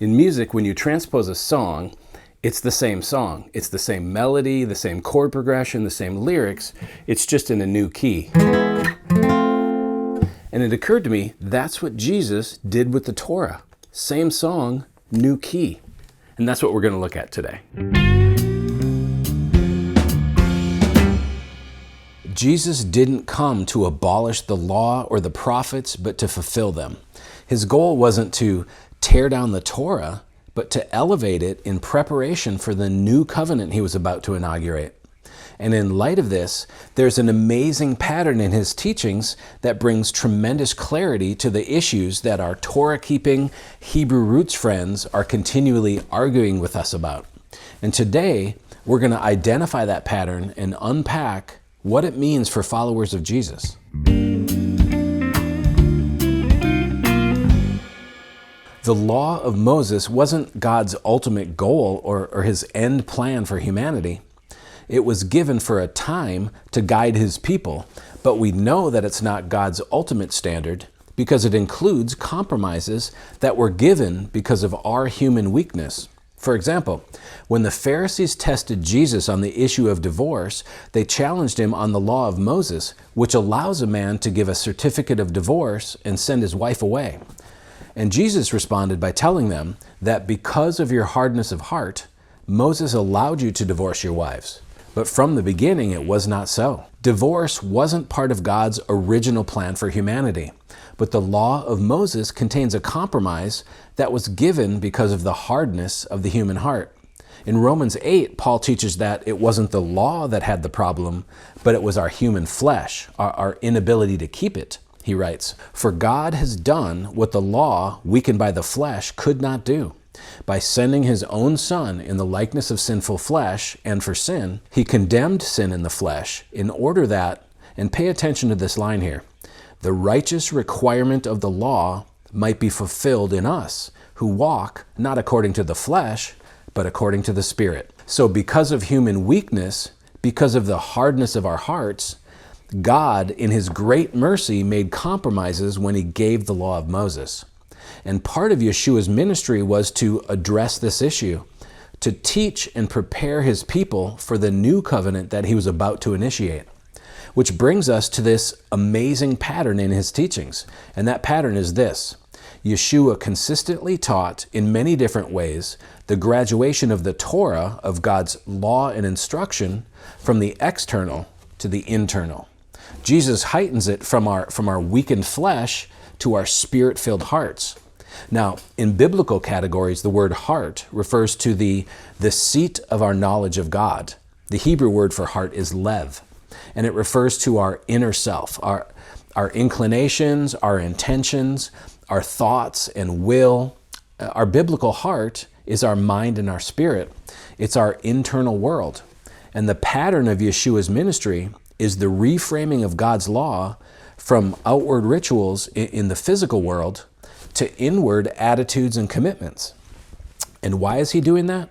In music, when you transpose a song, it's the same song. It's the same melody, the same chord progression, the same lyrics. It's just in a new key. And it occurred to me, that's what Jesus did with the Torah. Same song, new key. And that's what we're going to look at today. Jesus didn't come to abolish the law or the prophets, but to fulfill them. His goal wasn't to tear down the Torah, but to elevate it in preparation for the new covenant he was about to inaugurate. And in light of this, there's an amazing pattern in his teachings that brings tremendous clarity to the issues that our Torah-keeping Hebrew Roots friends are continually arguing with us about. And today, we're going to identify that pattern and unpack what it means for followers of Jesus. The law of Moses wasn't God's ultimate goal or his end plan for humanity. It was given for a time to guide his people, but we know that it's not God's ultimate standard because it includes compromises that were given because of our human weakness. For example, when the Pharisees tested Jesus on the issue of divorce, they challenged him on the law of Moses, which allows a man to give a certificate of divorce and send his wife away. And Jesus responded by telling them that because of your hardness of heart, Moses allowed you to divorce your wives. But from the beginning, it was not so. Divorce wasn't part of God's original plan for humanity. But the law of Moses contains a compromise that was given because of the hardness of the human heart. In Romans 8, Paul teaches that it wasn't the law that had the problem, but it was our human flesh, our inability to keep it. He writes, "For God has done what the law, weakened by the flesh, could not do. By sending his own Son in the likeness of sinful flesh, and for sin, he condemned sin in the flesh in order that," and pay attention to this line here, "the righteous requirement of the law might be fulfilled in us, who walk not according to the flesh, but according to the Spirit." So because of human weakness, because of the hardness of our hearts, God, in his great mercy, made compromises when he gave the law of Moses. And part of Yeshua's ministry was to address this issue, to teach and prepare his people for the new covenant that he was about to initiate. Which brings us to this amazing pattern in his teachings. And that pattern is this. Yeshua consistently taught in many different ways the graduation of the Torah, of God's law and instruction, from the external to the internal. Jesus heightens it from our weakened flesh to our spirit-filled hearts. Now, in biblical categories, the word heart refers to the seat of our knowledge of God. The Hebrew word for heart is lev, and it refers to our inner self, our inclinations, our intentions, our thoughts and will. Our biblical heart is our mind and our spirit. It's our internal world. And the pattern of Yeshua's ministry is the reframing of God's law from outward rituals in the physical world to inward attitudes and commitments. And why is he doing that?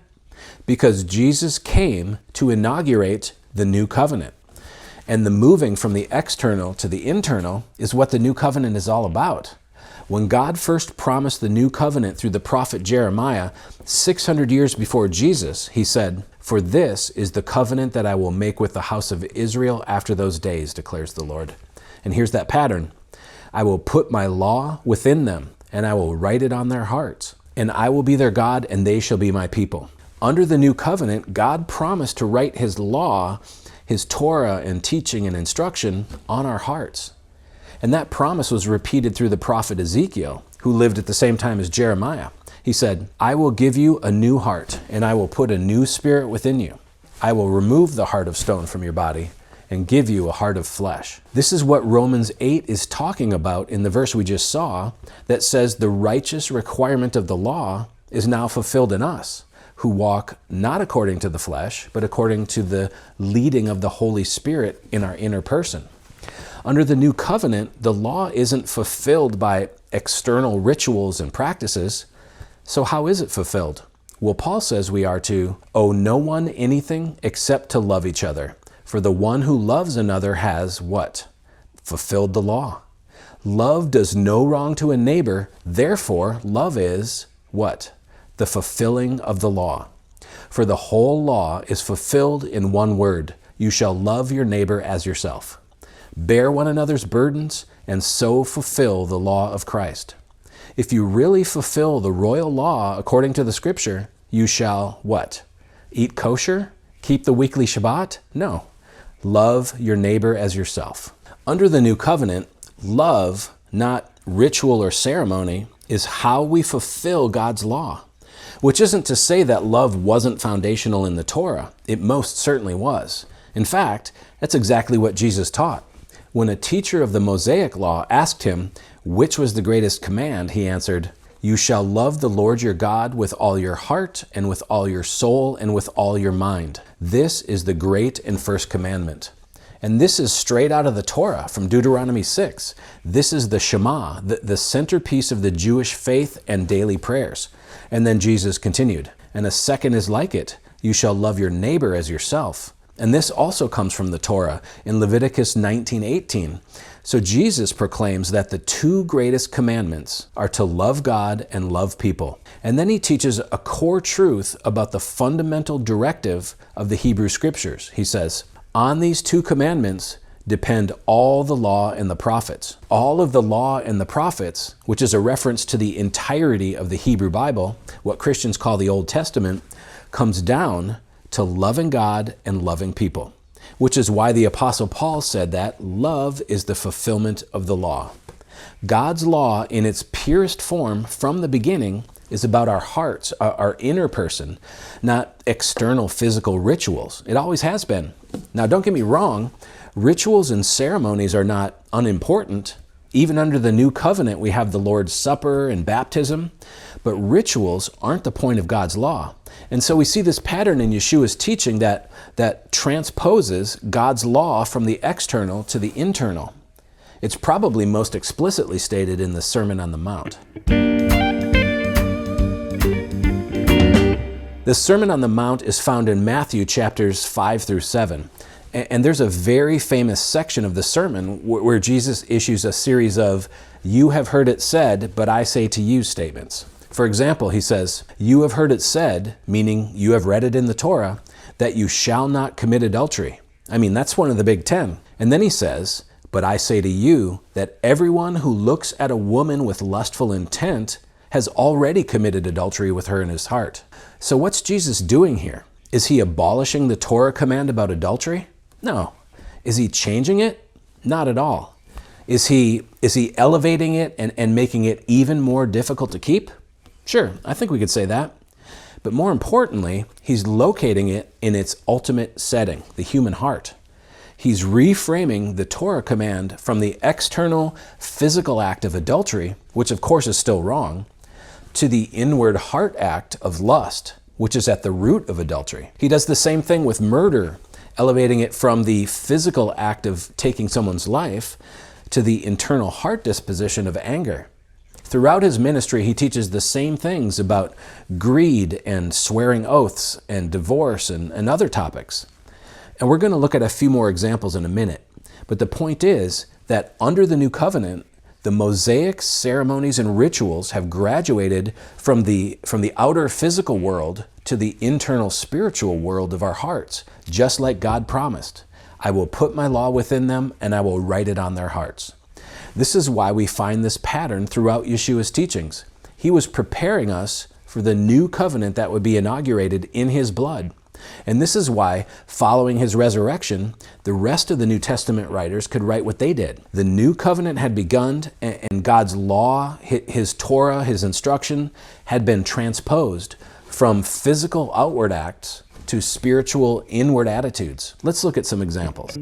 Because Jesus came to inaugurate the new covenant. And the moving from the external to the internal is what the new covenant is all about. When God first promised the new covenant through the prophet Jeremiah, 600 years before Jesus, he said, "For this is the covenant that I will make with the house of Israel after those days, declares the Lord." And here's that pattern. "I will put my law within them, and I will write it on their hearts. And I will be their God, and they shall be my people." Under the new covenant, God promised to write his law, his Torah and teaching and instruction on our hearts. And that promise was repeated through the prophet Ezekiel, who lived at the same time as Jeremiah. He said, "I will give you a new heart, and I will put a new spirit within you. I will remove the heart of stone from your body and give you a heart of flesh." This is what Romans 8 is talking about in the verse we just saw that says the righteous requirement of the law is now fulfilled in us, who walk not according to the flesh, but according to the leading of the Holy Spirit in our inner person. Under the new covenant, the law isn't fulfilled by external rituals and practices. So how is it fulfilled? Well, Paul says we are to owe no one anything except to love each other. For the one who loves another has what? Fulfilled the law. Love does no wrong to a neighbor. Therefore, love is what? the fulfilling of the law. For the whole law is fulfilled in one word: you shall love your neighbor as yourself. Bear one another's burdens, and so fulfill the law of Christ. If you really fulfill the royal law according to the Scripture, you shall what? Eat kosher? Keep the weekly Shabbat? No. Love your neighbor as yourself. Under the new covenant, love, not ritual or ceremony, is how we fulfill God's law. Which isn't to say that love wasn't foundational in the Torah. It most certainly was. In fact, that's exactly what Jesus taught. When a teacher of the Mosaic law asked him which was the greatest command, he answered, "You shall love the Lord your God with all your heart and with all your soul and with all your mind. This is the great and first commandment." And this is straight out of the Torah from Deuteronomy 6. This is the Shema, the centerpiece of the Jewish faith and daily prayers. And then Jesus continued, "And a second is like it. You shall love your neighbor as yourself." And this also comes from the Torah in Leviticus 19:18. So Jesus proclaims that the two greatest commandments are to love God and love people. And then he teaches a core truth about the fundamental directive of the Hebrew Scriptures. He says, "On these two commandments depend all the law and the prophets." All of the law and the prophets, which is a reference to the entirety of the Hebrew Bible, what Christians call the Old Testament, comes down to loving God and loving people, which is why the Apostle Paul said that love is the fulfillment of the law. God's law in its purest form from the beginning is about our hearts, our inner person, not external physical rituals. It always has been. Now, don't get me wrong, rituals and ceremonies are not unimportant. Even under the new covenant, we have the Lord's Supper and baptism, but rituals aren't the point of God's law. And so we see this pattern in Yeshua's teaching that transposes God's law from the external to the internal. It's probably most explicitly stated in the Sermon on the Mount. The Sermon on the Mount is found in Matthew chapters 5 through 7. And there's a very famous section of the sermon where Jesus issues a series of "you have heard it said, but I say to you" statements. For example, he says, "You have heard it said," meaning you have read it in the Torah, "that you shall not commit adultery." I mean, that's one of the big 10. And then he says, "But I say to you that everyone who looks at a woman with lustful intent has already committed adultery with her in his heart." So what's Jesus doing here? Is he abolishing the Torah command about adultery? No. Is he changing it? Not at all. Is he elevating it and making it even more difficult to keep? Sure, I think we could say that. But more importantly, he's locating it in its ultimate setting, the human heart. He's reframing the Torah command from the external physical act of adultery, which of course is still wrong, to the inward heart act of lust, which is at the root of adultery. He does the same thing with murder, elevating it from the physical act of taking someone's life to the internal heart disposition of anger. Throughout his ministry, he teaches the same things about greed and swearing oaths and divorce and other topics. And we're going to look at a few more examples in a minute. But the point is that under the new covenant, the Mosaic ceremonies and rituals have graduated from the outer physical world to the internal spiritual world of our hearts, just like God promised. "I will put my law within them and I will write it on their hearts." This is why we find this pattern throughout Yeshua's teachings. He was preparing us for the new covenant that would be inaugurated in his blood. And this is why, following his resurrection, the rest of the New Testament writers could write what they did. The new covenant had begun, and God's law, his Torah, his instruction, had been transposed from physical outward acts to spiritual inward attitudes. Let's look at some examples.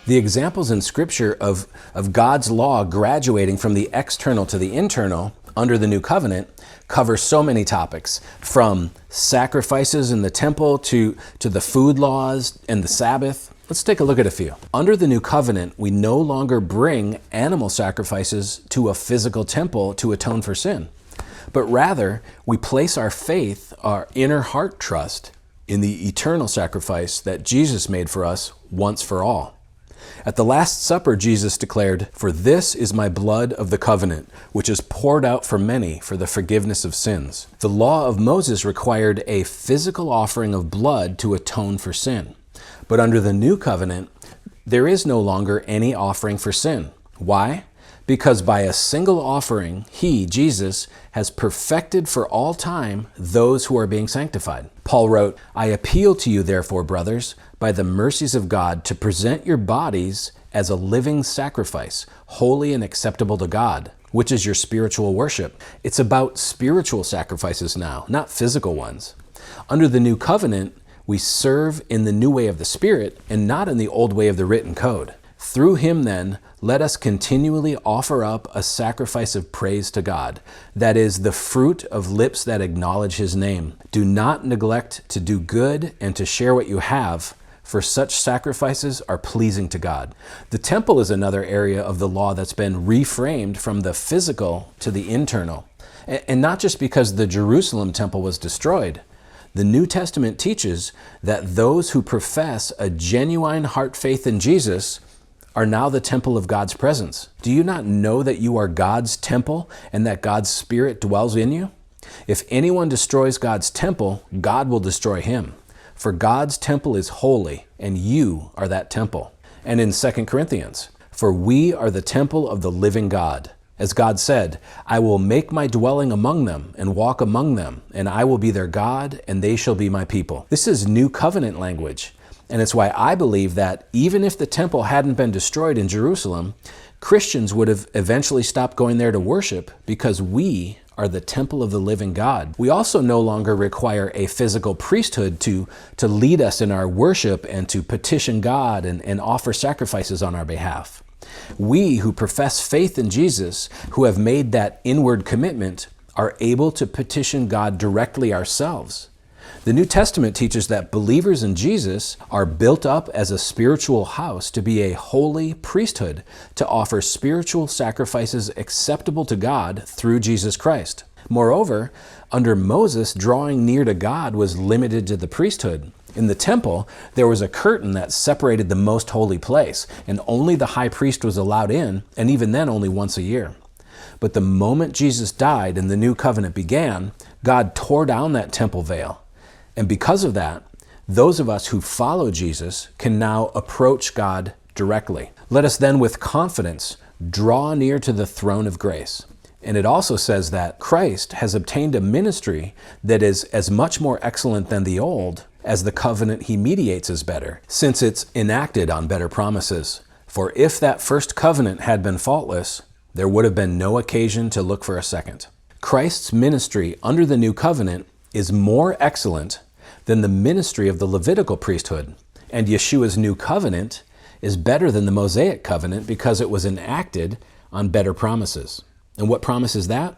The examples in Scripture of God's law graduating from the external to the internal under the new covenant cover so many topics, from sacrifices in the temple to the food laws and the Sabbath. Let's take a look at a few. Under the new covenant, we no longer bring animal sacrifices to a physical temple to atone for sin, but rather we place our faith, our inner heart trust, in the eternal sacrifice that Jesus made for us once for all. At the Last Supper, Jesus declared, "For this is my blood of the covenant, which is poured out for many for the forgiveness of sins." The law of Moses required a physical offering of blood to atone for sin. But under the new covenant, there is no longer any offering for sin. Why? Because by a single offering, He, Jesus, has perfected for all time those who are being sanctified. Paul wrote, "I appeal to you, therefore, brothers, by the mercies of God, to present your bodies as a living sacrifice, holy and acceptable to God, which is your spiritual worship." It's about spiritual sacrifices now, not physical ones. Under the new covenant, we serve in the new way of the Spirit and not in the old way of the written code. Through Him, then, let us continually offer up a sacrifice of praise to God, that is, the fruit of lips that acknowledge His name. Do not neglect to do good and to share what you have, for such sacrifices are pleasing to God. The temple is another area of the law that's been reframed from the physical to the internal. And not just because the Jerusalem temple was destroyed. The New Testament teaches that those who profess a genuine heart faith in Jesus are now the temple of God's presence. Do you not know that you are God's temple and that God's Spirit dwells in you? If anyone destroys God's temple, God will destroy him. For God's temple is holy, and you are that temple. And in 2 Corinthians, "For we are the temple of the living God. As God said, I will make my dwelling among them and walk among them, and I will be their God, and they shall be my people." This is new covenant language. And it's why I believe that even if the temple hadn't been destroyed in Jerusalem, Christians would have eventually stopped going there to worship because we are the temple of the living God. We also no longer require a physical priesthood to lead us in our worship and to petition God and offer sacrifices on our behalf. We who profess faith in Jesus, who have made that inward commitment, are able to petition God directly ourselves. The New Testament teaches that believers in Jesus are built up as a spiritual house to be a holy priesthood, to offer spiritual sacrifices acceptable to God through Jesus Christ. Moreover, under Moses, drawing near to God was limited to the priesthood. In the temple, there was a curtain that separated the most holy place, and only the high priest was allowed in, and even then only once a year. But the moment Jesus died and the new covenant began, God tore down that temple veil. And because of that, those of us who follow Jesus can now approach God directly. Let us then with confidence draw near to the throne of grace. And it also says that Christ has obtained a ministry that is as much more excellent than the old as the covenant He mediates is better, since it's enacted on better promises. For if that first covenant had been faultless, there would have been no occasion to look for a second. Christ's ministry under the new covenant is more excellent than the ministry of the Levitical priesthood. And Yeshua's new covenant is better than the Mosaic covenant because it was enacted on better promises. And what promise is that?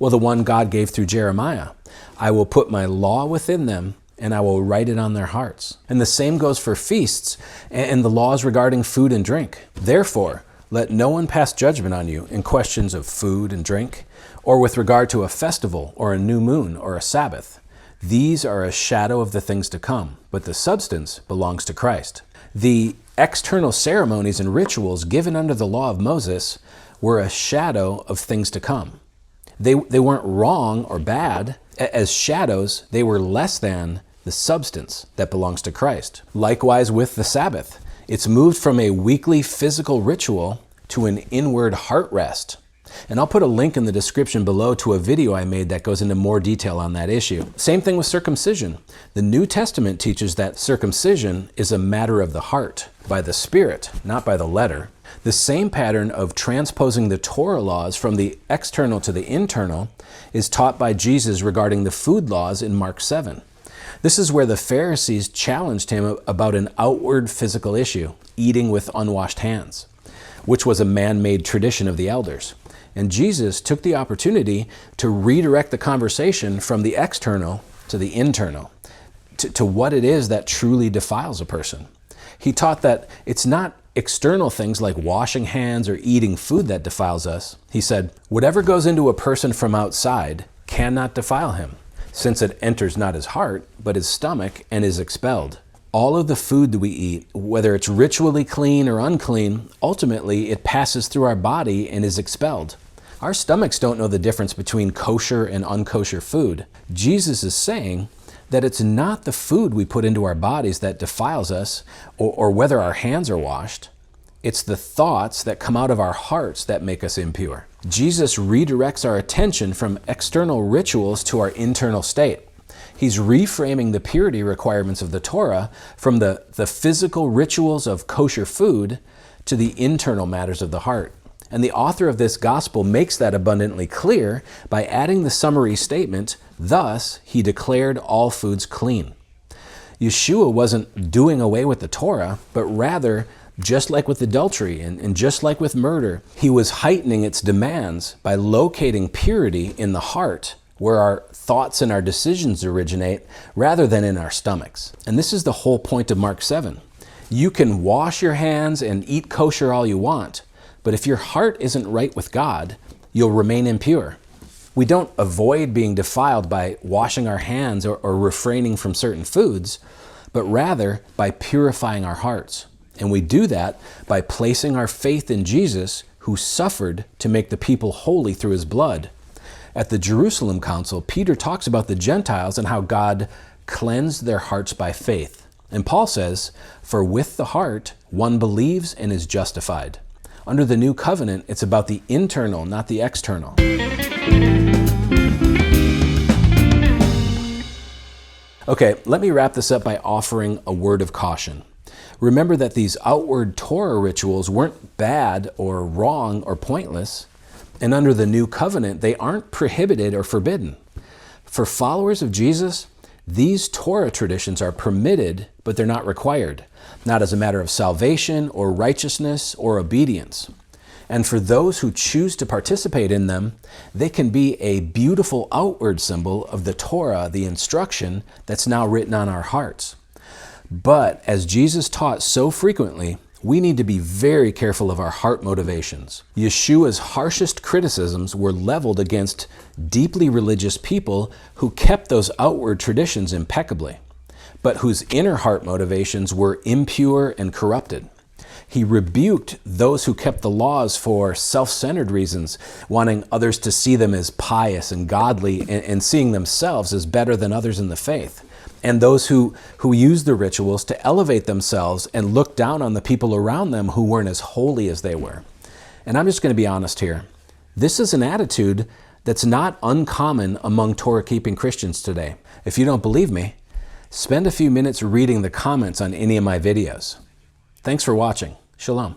Well, the one God gave through Jeremiah. "I will put my law within them, and I will write it on their hearts." And the same goes for feasts and the laws regarding food and drink. "Therefore, let no one pass judgment on you in questions of food and drink, or with regard to a festival or a new moon or a Sabbath. These are a shadow of the things to come, but the substance belongs to Christ." The external ceremonies and rituals given under the law of Moses were a shadow of things to come. They weren't wrong or bad. As shadows, they were less than the substance that belongs to Christ. Likewise with the Sabbath. It's moved from a weekly physical ritual to an inward heart rest. And I'll put a link in the description below to a video I made that goes into more detail on that issue. Same thing with circumcision. The New Testament teaches that circumcision is a matter of the heart, by the Spirit, not by the letter. The same pattern of transposing the Torah laws from the external to the internal is taught by Jesus regarding the food laws in Mark 7. This is where the Pharisees challenged him about an outward physical issue, eating with unwashed hands, which was a man-made tradition of the elders. And Jesus took the opportunity to redirect the conversation from the external to the internal, to what it is that truly defiles a person. He taught that it's not external things like washing hands or eating food that defiles us. He said, "Whatever goes into a person from outside cannot defile him, since it enters not his heart, but his stomach, and is expelled." All of the food that we eat, whether it's ritually clean or unclean, ultimately it passes through our body and is expelled. Our stomachs don't know the difference between kosher and unkosher food. Jesus is saying that it's not the food we put into our bodies that defiles us or whether our hands are washed. It's the thoughts that come out of our hearts that make us impure. Jesus redirects our attention from external rituals to our internal state. He's reframing the purity requirements of the Torah from the physical rituals of kosher food to the internal matters of the heart. And the author of this gospel makes that abundantly clear by adding the summary statement, "Thus he declared all foods clean." Yeshua wasn't doing away with the Torah, but rather, just like with adultery and just like with murder, he was heightening its demands by locating purity in the heart, where our thoughts and our decisions originate, rather than in our stomachs. And this is the whole point of Mark 7. You can wash your hands and eat kosher all you want, but if your heart isn't right with God, you'll remain impure. We don't avoid being defiled by washing our hands or refraining from certain foods, but rather by purifying our hearts. And we do that by placing our faith in Jesus, who suffered to make the people holy through his blood. At the Jerusalem Council, Peter talks about the Gentiles and how God cleansed their hearts by faith. And Paul says, "For with the heart one believes and is justified." Under the new covenant, it's about the internal, not the external. Okay, let me wrap this up by offering a word of caution. Remember that these outward Torah rituals weren't bad or wrong or pointless, and under the new covenant, they aren't prohibited or forbidden. For followers of Jesus, these Torah traditions are permitted, but they're not required, not as a matter of salvation or righteousness or obedience. And for those who choose to participate in them, they can be a beautiful outward symbol of the Torah, the instruction that's now written on our hearts. But as Jesus taught so frequently, we need to be very careful of our heart motivations. Yeshua's harshest criticisms were leveled against deeply religious people who kept those outward traditions impeccably, but whose inner heart motivations were impure and corrupted. He rebuked those who kept the laws for self-centered reasons, wanting others to see them as pious and godly and seeing themselves as better than others in the faith. And those who used the rituals to elevate themselves and look down on the people around them who weren't as holy as they were. And I'm just going to be honest here. This is an attitude that's not uncommon among Torah-keeping Christians today. If you don't believe me, spend a few minutes reading the comments on any of my videos. Thanks for watching. Shalom.